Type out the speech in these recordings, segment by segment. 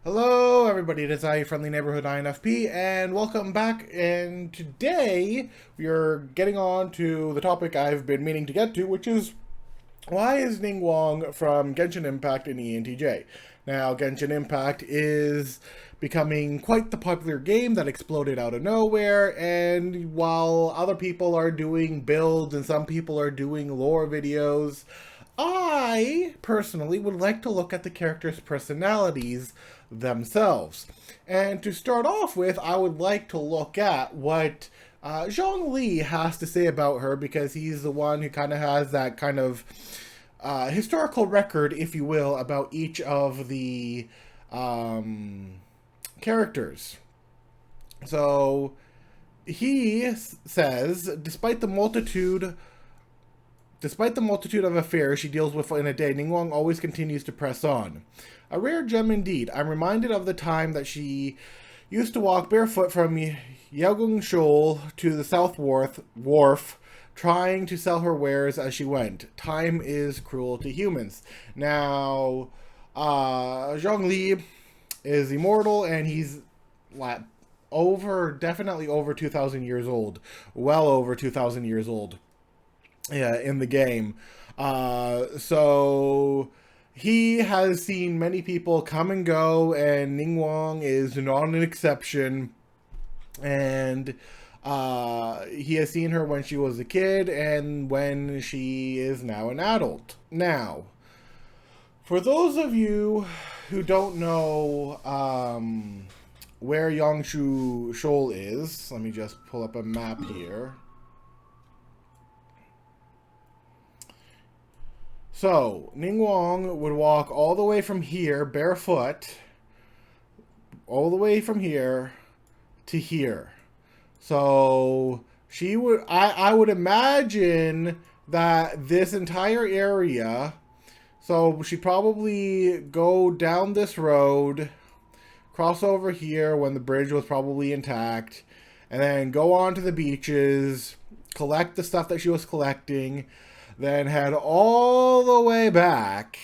Hello everybody, it is I, your friendly neighborhood INFP, and welcome back. And today we are getting on to the topic I've been meaning to get to, which is why is Ningguang from Genshin Impact an ENTJ? Now, Genshin Impact is becoming quite the popular game that exploded out of nowhere, and while other people are doing builds and some people are doing lore videos, I personally would like to look at the characters' personalities themselves. And to start off with, I would like to look at what Zhongli has to say about her, because he's the one who kind of has that kind of historical record, if you will, about each of the characters. So he says, Despite the multitude of affairs she deals with in a day, Ningguang always continues to press on. A rare gem indeed. I'm reminded of the time that she used to walk barefoot from Yaogung Shoal to the South Wharf, trying to sell her wares as she went. Time is cruel to humans. Now, Zhongli is immortal, and he's definitely over 2,000 years old. Well over 2,000 years old. Yeah, in the game. So he has seen many people come and go, and Ningguang is not an exception. And he has seen her when she was a kid and when she is now an adult. Now, for those of you who don't know where Yaongshu Shoal is, let me just pull up a map here. So, Ningguang would walk all the way from here, barefoot, all the way from here to here. So, I would imagine that this entire area, so she'd probably go down this road, cross over here when the bridge was probably intact, and then go on to the beaches, collect the stuff that she was collecting, then head all the way back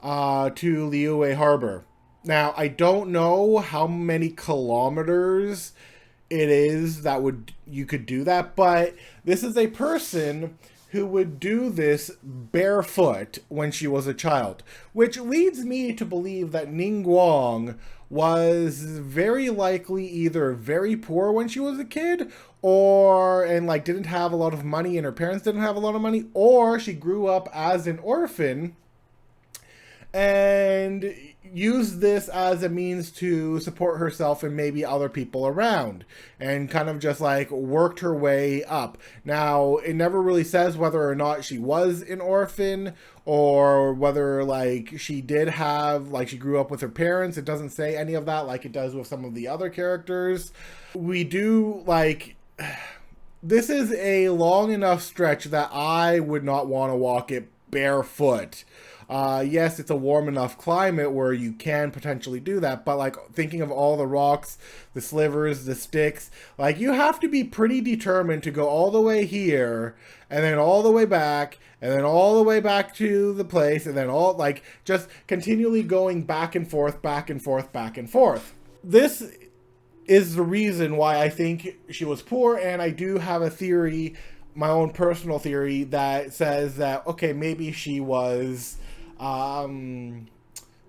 to Liyue Harbor. Now, I don't know how many kilometers it is that you could do that, but this is a person who would do this barefoot when she was a child, which leads me to believe that Ningguang was very likely either very poor when she was a kid, and didn't have a lot of money, and her parents didn't have a lot of money, or she grew up as an orphan and used this as a means to support herself and maybe other people around, and kind of just worked her way up. Now, it never really says whether or not she was an orphan, or whether she did have, she grew up with her parents. It doesn't say any of that like it does with some of the other characters. We do this is a long enough stretch that I would not want to walk it barefoot. Yes, it's a warm enough climate where you can potentially do that, but thinking of all the rocks, the slivers, the sticks, you have to be pretty determined to go all the way here, and then all the way back, and then all the way back to the place, and then just continually going back and forth, back and forth, back and forth. This is the reason why I think she was poor, and I do have a theory, my own personal theory, that says that, okay, maybe she was an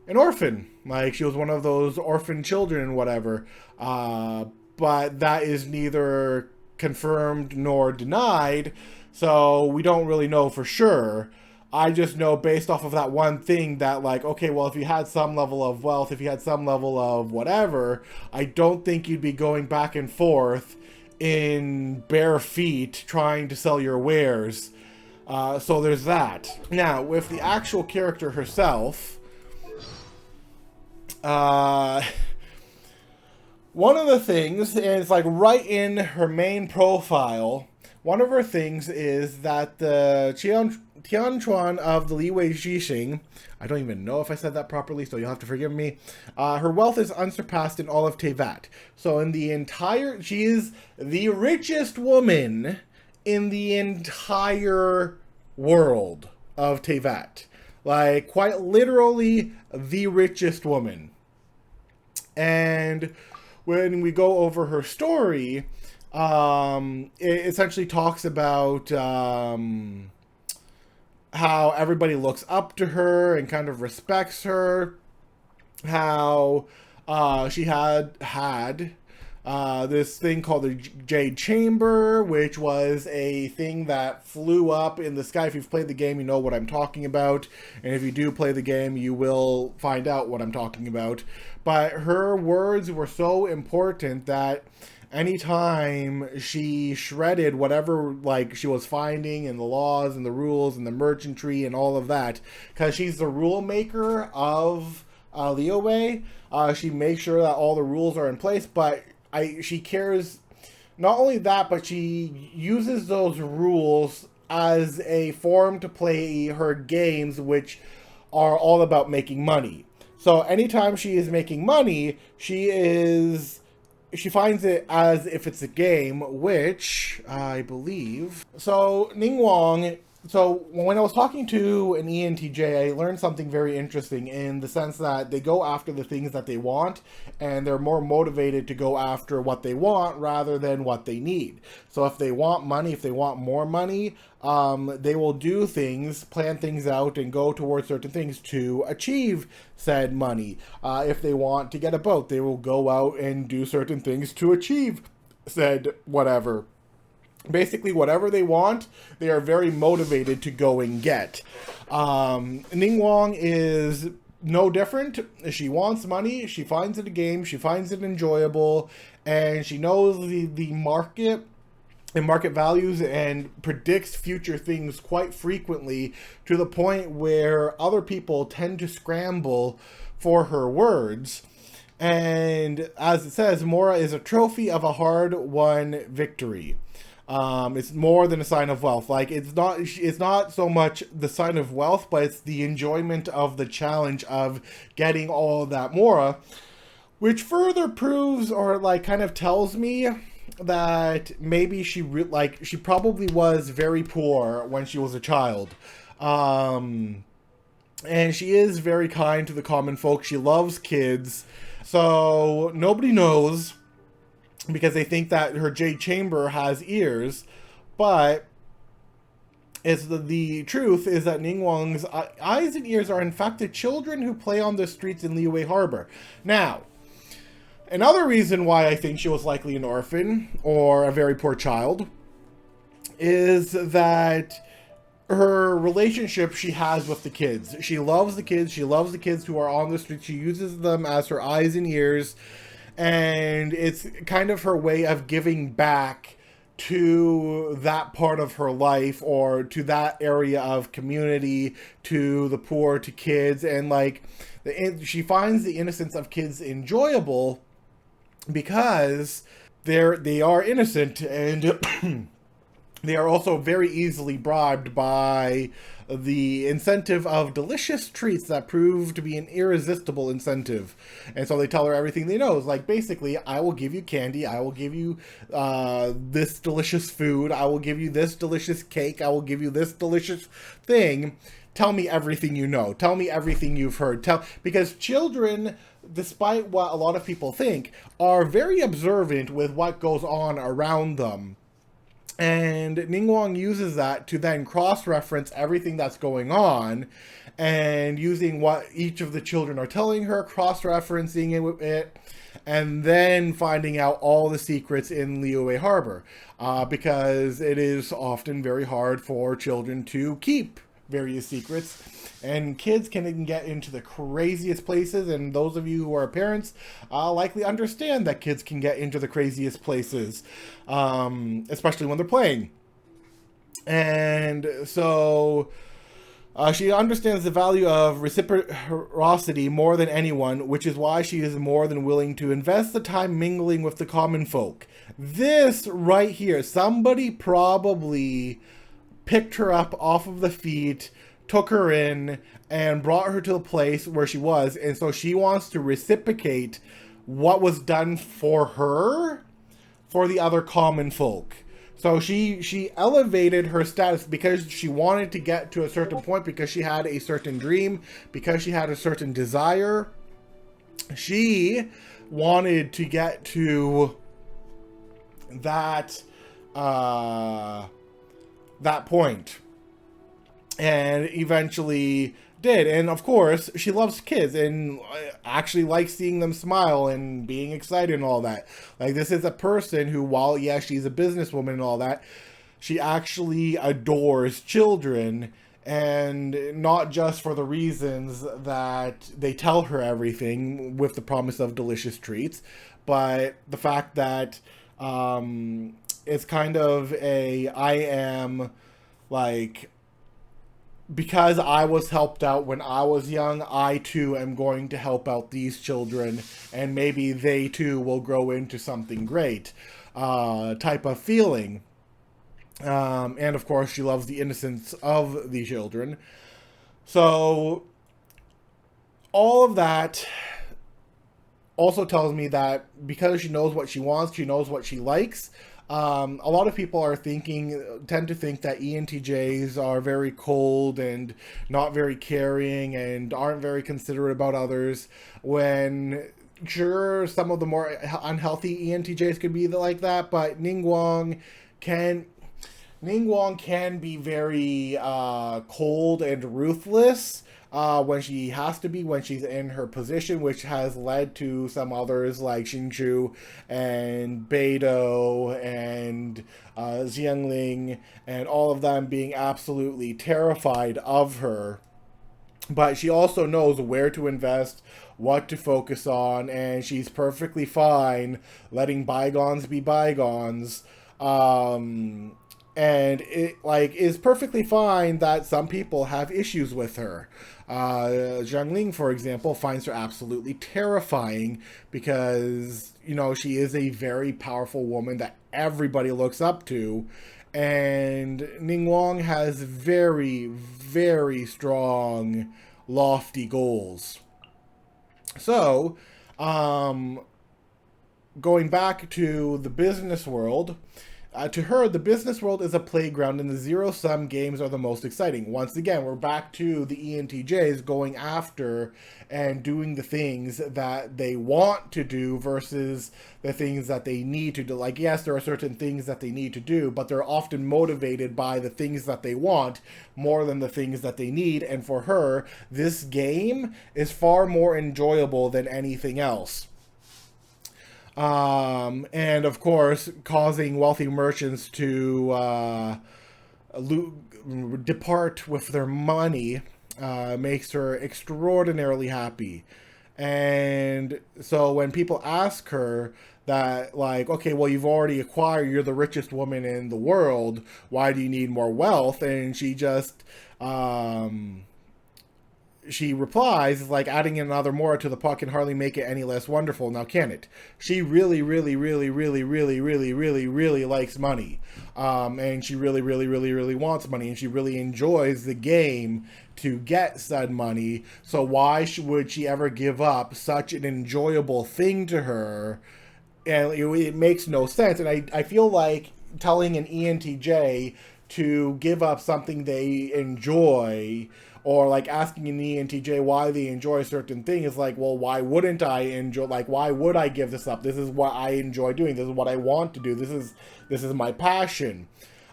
orphan. She was one of those orphan children and whatever. But that is neither confirmed nor denied, so we don't really know for sure. I just know based off of that one thing that okay, well, if you had some level of wealth, if you had some level of whatever, I don't think you'd be going back and forth in bare feet trying to sell your wares. So there's that. Now, with the actual character herself, one of the things, and it's right in her main profile, one of her things is that the Tianchuan of the Liyue Xixing, I don't even know if I said that properly, so you'll have to forgive me. Her wealth is unsurpassed in all of Teyvat. So she is the richest woman in the entire world of Teyvat. Quite literally the richest woman. And when we go over her story, it essentially talks about how everybody looks up to her and kind of respects her, how she had this thing called the Jade Chamber, which was a thing that flew up in the sky. If you've played the game, you know what I'm talking about. And if you do play the game, you will find out what I'm talking about. But her words were so important that anytime she shredded whatever like she was finding in the laws and the rules and the merchantry and all of that, because she's the rule maker of Liyue, she makes sure that all the rules are in place, but she cares not only that, but she uses those rules as a form to play her games, which are all about making money. So anytime she is making money, she finds it as if it's a game, which I believe. So Ningguang, so when I was talking to an ENTJ, I learned something very interesting in the sense that they go after the things that they want, and they're more motivated to go after what they want rather than what they need. So if they want money, if they want more money, they will do things, plan things out, and go towards certain things to achieve said money. If they want to get a boat, they will go out and do certain things to achieve said whatever. Basically, whatever they want, they are very motivated to go and get. Ningguang is no different. She wants money, she finds it a game, she finds it enjoyable, and she knows the market and market values and predicts future things quite frequently, to the point where other people tend to scramble for her words. And as it says, Mora is a trophy of a hard-won victory. It's more than a sign of wealth. Like, it's not so much the sign of wealth, but it's the enjoyment of the challenge of getting all of that Mora, which further proves, or like kind of tells me, that maybe she probably was very poor when she was a child. And she is very kind to the common folk. She loves kids. So nobody knows, because they think that her Jade Chamber has ears, but it's the truth is that Ningguang's eyes and ears are in fact the children who play on the streets in Liyue Harbor. Now, another reason why I think she was likely an orphan or a very poor child is that her relationship she has with the kids. She loves the kids. She loves the kids who are on the street. She uses them as her eyes and ears. And it's kind of her way of giving back to that part of her life, or to that area of community, to the poor, to kids. And like, she finds the innocence of kids enjoyable because they are innocent, and they are also very easily bribed by the incentive of delicious treats that prove to be an irresistible incentive. And so they tell her everything they know. It's like, basically, I will give you candy, I will give you this delicious food, I will give you this delicious cake, I will give you this delicious thing. Tell me everything you know. Tell me everything you've heard. Because children, despite what a lot of people think, are very observant with what goes on around them. And Ningguang uses that to then cross-reference everything that's going on, and using what each of the children are telling her, cross-referencing it, and then finding out all the secrets in Liyue Harbor. Because it is often very hard for children to keep various secrets, and kids can get into the craziest places, and those of you who are parents likely understand that kids can get into the craziest places, especially when they're playing. And so she understands the value of reciprocity more than anyone, which is why she is more than willing to invest the time mingling with the common folk. This right here, somebody probably picked her up off of the feet, took her in, and brought her to the place where she was. And so she wants to reciprocate what was done for her for the other common folk. So she elevated her status because she wanted to get to a certain point, because she had a certain dream, because she had a certain desire. she wanted to get to that that point, and eventually did. And of course, she loves kids and actually likes seeing them smile and being excited and all that. Like, this is a person who, while yes, she's a businesswoman and all that, she actually adores children, and not just for the reasons that they tell her everything with the promise of delicious treats, but the fact that it's kind of I am like, because I was helped out when I was young, I too am going to help out these children, and maybe they too will grow into something great, type of feeling. And of course, she loves the innocence of the children. So, all of that also tells me that because she knows what she wants, she knows what she likes. A lot of people tend to think that ENTJs are very cold and not very caring and aren't very considerate about others, when sure, some of the more unhealthy ENTJs could be like that, but Ningguang can be very cold and ruthless when she has to be, when she's in her position, which has led to some others like Xingqiu and Beidou and Xiangling, and all of them being absolutely terrified of her. But she also knows where to invest, what to focus on, and she's perfectly fine letting bygones be bygones. And it is perfectly fine that some people have issues with her. Zhang Ling, for example, finds her absolutely terrifying because, she is a very powerful woman that everybody looks up to. And Ningguang has very, very strong, lofty goals. So, going back to the business world, to her, the business world is a playground and the zero-sum games are the most exciting. Once again, we're back to the ENTJs going after and doing the things that they want to do versus the things that they need to do. Like, yes, there are certain things that they need to do, but they're often motivated by the things that they want more than the things that they need. And for her, this game is far more enjoyable than anything else. And of course, causing wealthy merchants to depart with their money makes her extraordinarily happy. And so when people ask her that, like, okay, well, you're the richest woman in the world, why do you need more wealth? And she just she replies, like, adding another more to the pot can hardly make it any less wonderful, now can it? She really, really, really, really, really, really, really, really likes money. And she really, really, really, really wants money, and she really enjoys the game to get said money. So why would she ever give up such an enjoyable thing to her? And it makes no sense. And I feel like telling an ENTJ to give up something they enjoy, or like asking an ENTJ why they enjoy a certain thing, is like, well, why wouldn't I enjoy, like, why would I give this up? This is what I enjoy doing. This is what I want to do. This is my passion.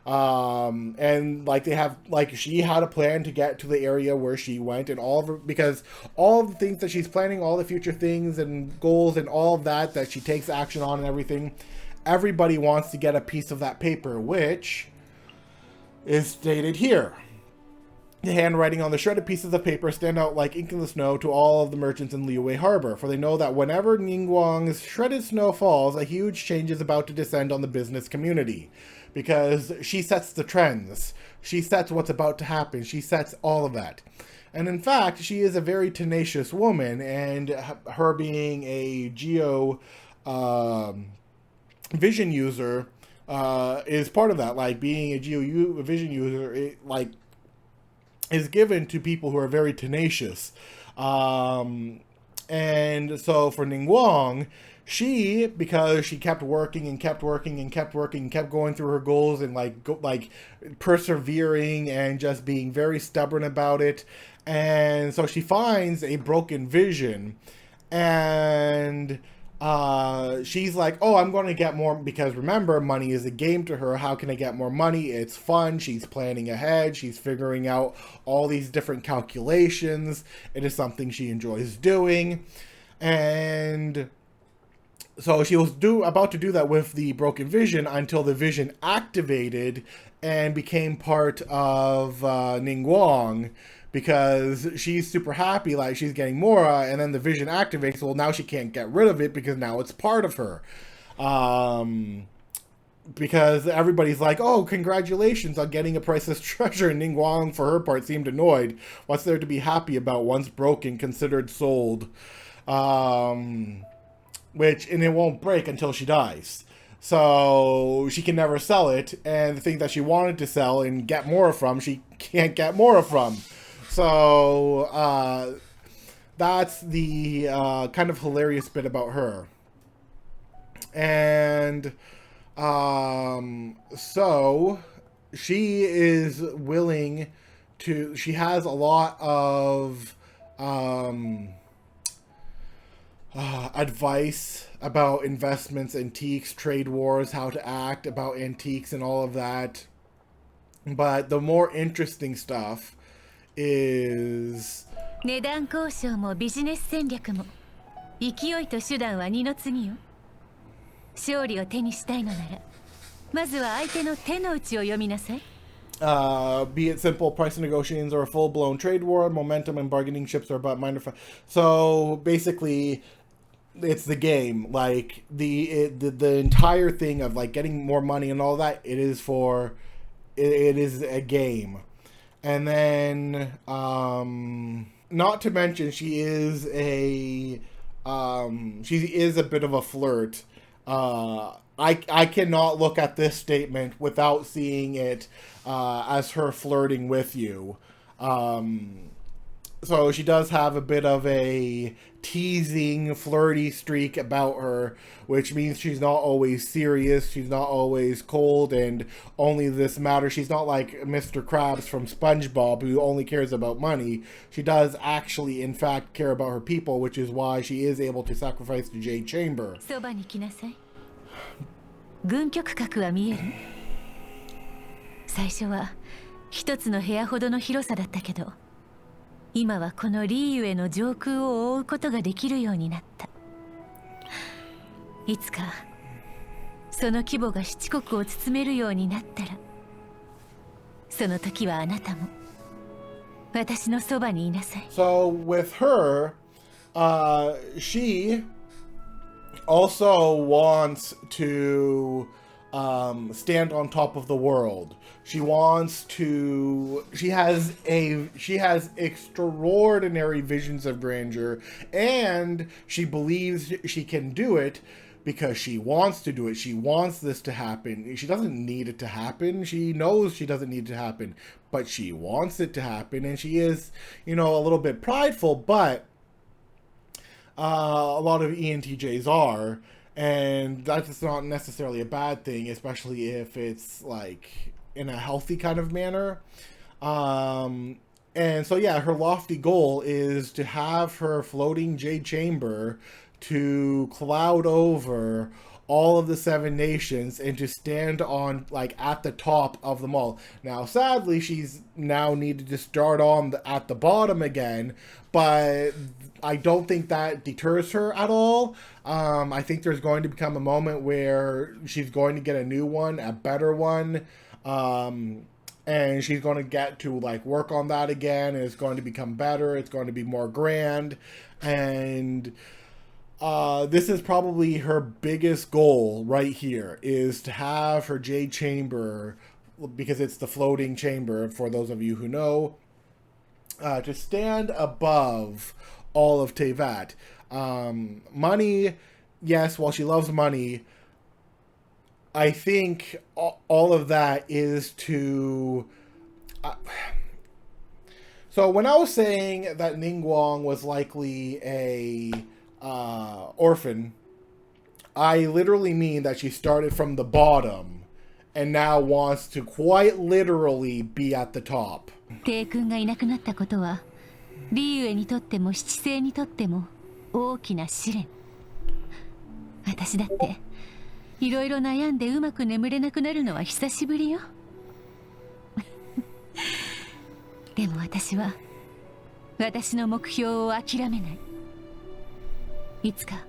And like she had a plan to get to the area where she went, and because all of the things that she's planning, all the future things and goals and all of that she takes action on and everything, everybody wants to get a piece of that paper, which is stated here. The handwriting on the shredded pieces of paper stand out like ink in the snow to all of the merchants in Liyue Harbor, for they know that whenever Ningguang's shredded snow falls, a huge change is about to descend on the business community. Because she sets the trends. She sets what's about to happen. She sets all of that. And in fact, she is a very tenacious woman, and her being a geo vision user is part of that. Like, being a geo vision user, is given to people who are very tenacious. And so for Ningguang, because she kept working and kept working and kept working and kept going through her goals and persevering and just being very stubborn about it. And so she finds a broken vision, And she's like, oh, I'm going to get more, because remember, money is a game to her. How can I get more money? It's fun. She's planning ahead. She's figuring out all these different calculations. It is something she enjoys doing. And so she was about to do that with the broken vision until the vision activated and became part of Ningguang, because she's super happy, like she's getting Mora, and then the vision activates. Well, now she can't get rid of it because now it's part of her. Because everybody's like, oh, congratulations on getting a priceless treasure. And Ningguang, for her part, seemed annoyed. What's there to be happy about? Once broken, considered sold. Which, and it won't break until she dies. So she can never sell it, and the thing that she wanted to sell and get more from, she can't get more from. So that's the kind of hilarious bit about her. And so she is willing to, she has a lot of advice about investments, antiques, trade wars, how to act about antiques and all of that. But the more interesting stuff is 値段交渉もビジネス戦略も勢いと手段は二の次よ。勝利を手にしたいのならまずは相手の手の内を読みなさい。Be it simple price negotiations or a full-blown trade war, momentum and bargaining chips are about minor. So basically, it's the game. Like the entire thing of like getting more money and all that. It is a game, and then not to mention she is a bit of a flirt. I cannot look at this statement without seeing it as her flirting with you. So she does have a bit of a teasing, flirty streak about her, which means she's not always serious, she's not always cold, and only this matters. She's not like Mr. Krabs from SpongeBob, who only cares about money. She does actually, in fact, care about her people, which is why she is able to sacrifice the Jade Chamber. そばに来なさい。軍局角は見える？最初は一つの部屋ほどの広さだったけど、今はこのリーユへの上空を覆うことができるようになった。いつかその規模が七国を包めるようになったら、その時はあなたも私のそばにいなさい。So with her, she also wants to stand on top of the world. She wants to, she has extraordinary visions of grandeur, and she believes she can do it because she wants to do it. She wants this to happen. She doesn't need it to happen. She knows she doesn't need it to happen, but she wants it to happen, and she is, a little bit prideful, but a lot of ENTJs are, and that's not necessarily a bad thing, especially if it's like in a healthy kind of manner. And so yeah, her lofty goal is to have her floating Jade Chamber to cloud over all of the 7 nations and to stand on, like, at the top of them all. Now, sadly, she's now needed to start on at the bottom again, but I don't think that deters her at all. I think there's going to become a moment where she's going to get a new one, a better one, and she's going to get to, like, work on that again, and it's going to become better, it's going to be more grand, and this is probably her biggest goal right here, is to have her Jade Chamber, because it's the floating chamber, for those of you who know, to stand above all of Tevat. Money, yes, while she loves money, I think all of that is to... So when I was saying that Ningguang was likely a orphan, I literally mean that she started from the bottom and now wants to quite literally be at the top. 帝君がいなくなったことはリーユエにとっても七星にとっても大きな試練。私だっていろいろ悩んでうまく眠れなくなるのは久しぶりよ。でも私は私の目標を諦めない。いつか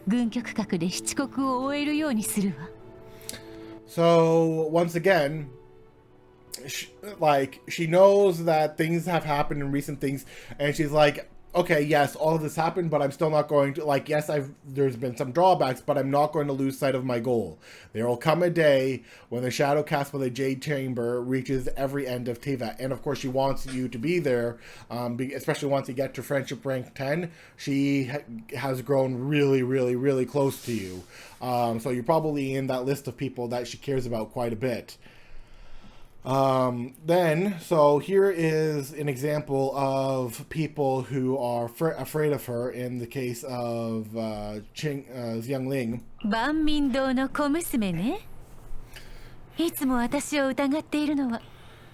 軍局閣で七国を終えるようにするわ。So once again, she knows that things have happened in recent things, and she's like, okay, yes, all of this happened, but I'm still not going to, like, yes, there's been some drawbacks, but I'm not going to lose sight of my goal. There will come a day when the shadow cast by the Jade Chamber reaches every end of Teyvat. And of course, she wants you to be there, especially once you get to friendship rank 10. She has grown really, really, really close to you. So you're probably in that list of people that she cares about quite a bit. So here is an example of people who are afraid of her in the case of Xiangling. 万民堂の小娘ね。いつも私を疑っているのは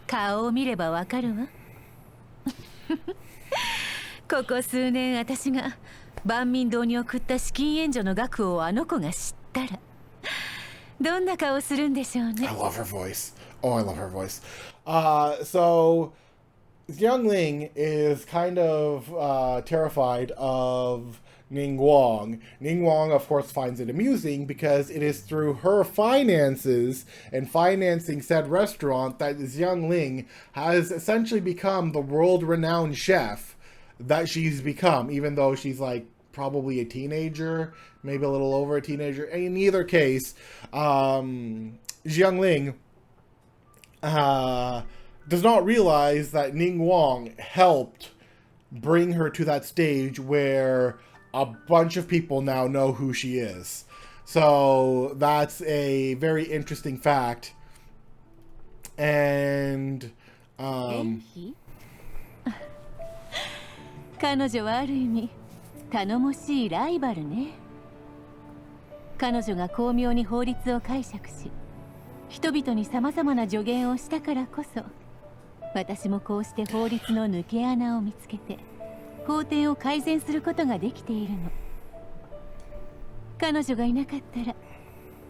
顔を見ればわかるわ。ここ数年私が万民堂に送った資金援助の額をあの子が知ったらどんな顔するんでしょうね。 I love her voice. Oh, I love her voice. So Xiangling is kind of terrified of Ningguang. Ningguang, of course, finds it amusing because it is through her finances and financing said restaurant that Xiangling has essentially become the world-renowned chef that she's become, even though she's like probably a teenager, maybe a little over a teenager. And in either case, Xiangling does not realize that Ningguang helped bring her to that stage where a bunch of people now know who she is. So that's a very interesting fact. And 彼女はある意味頼もしいライバルね。彼女が巧妙に法律を解釈し人々にさまざまな助言をしたからこそ私もこうして法律の抜け穴を見つけて法廷を改善することができているの。彼女がいなかったら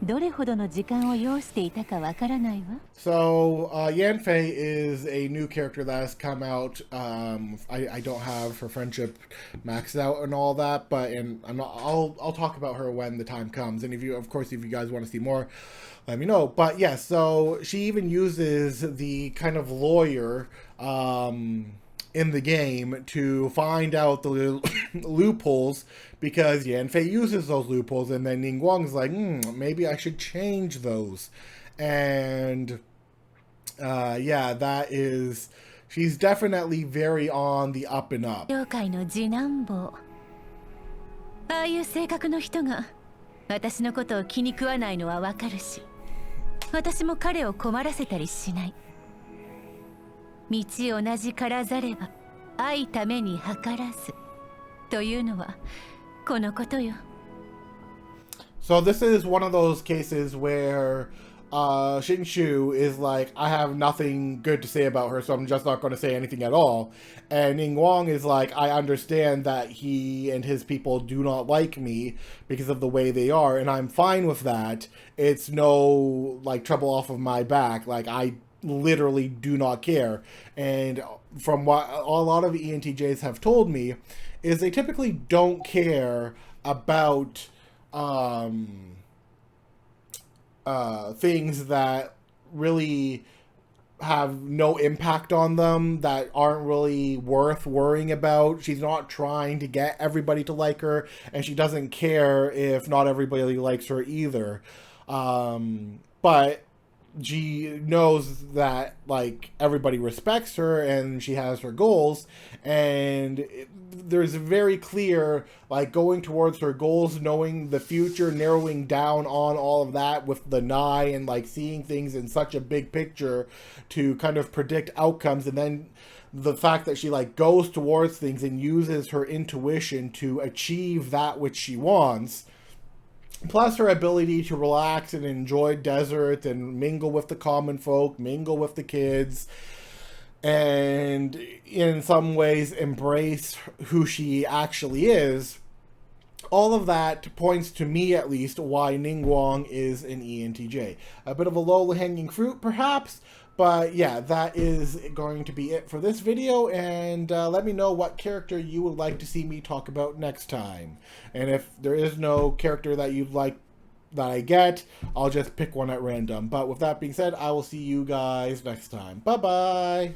どれほどの時間を要していたかわからないわ。 So, Yanfei is a new character that has come out. I don't have her friendship maxed out and all that, but I'll talk about her when the time comes. And if you guys want to see more, let me know. But yes, so she even uses the kind of lawyer in the game to find out the loopholes, because Yanfei uses those loopholes, and then Ningguang's like, maybe I should change those. And she's definitely very on the up and up. 妖怪の次男坊。ああいう性格の人が私のことを気に食わないのはわかるし、私も彼を困らせたりしない。道同じからざれば愛ために計らずというのはこのことよ。 So this is one of those cases where Shinshu is like, I have nothing good to say about her, so I'm just not going to say anything at all. And Ningguang is like, I understand that he and his people do not like me because of the way they are, and I'm fine with that. It's no, like, trouble off of my back. Like, I literally do not care. And from what a lot of ENTJs have told me, is they typically don't care about things that really have no impact on them, that aren't really worth worrying about. She's not trying to get everybody to like her, and she doesn't care if not everybody likes her either. But she knows that, like, everybody respects her and she has her goals, and there's very clear, like, going towards her goals, knowing the future, narrowing down on all of that with the Nai, and like seeing things in such a big picture to kind of predict outcomes. And then the fact that she like goes towards things and uses her intuition to achieve that which she wants, plus her ability to relax and enjoy desert and mingle with the common folk, mingle with the kids, and in some ways embrace who she actually is. all of that points to me, at least, why Ningguang is an ENTJ. A bit of a low-hanging fruit, perhaps, but yeah, that is going to be it for this video, and let me know what character you would like to see me talk about next time. And if there is no character that you'd like that I get, I'll just pick one at random. But with that being said, I will see you guys next time. Bye-bye!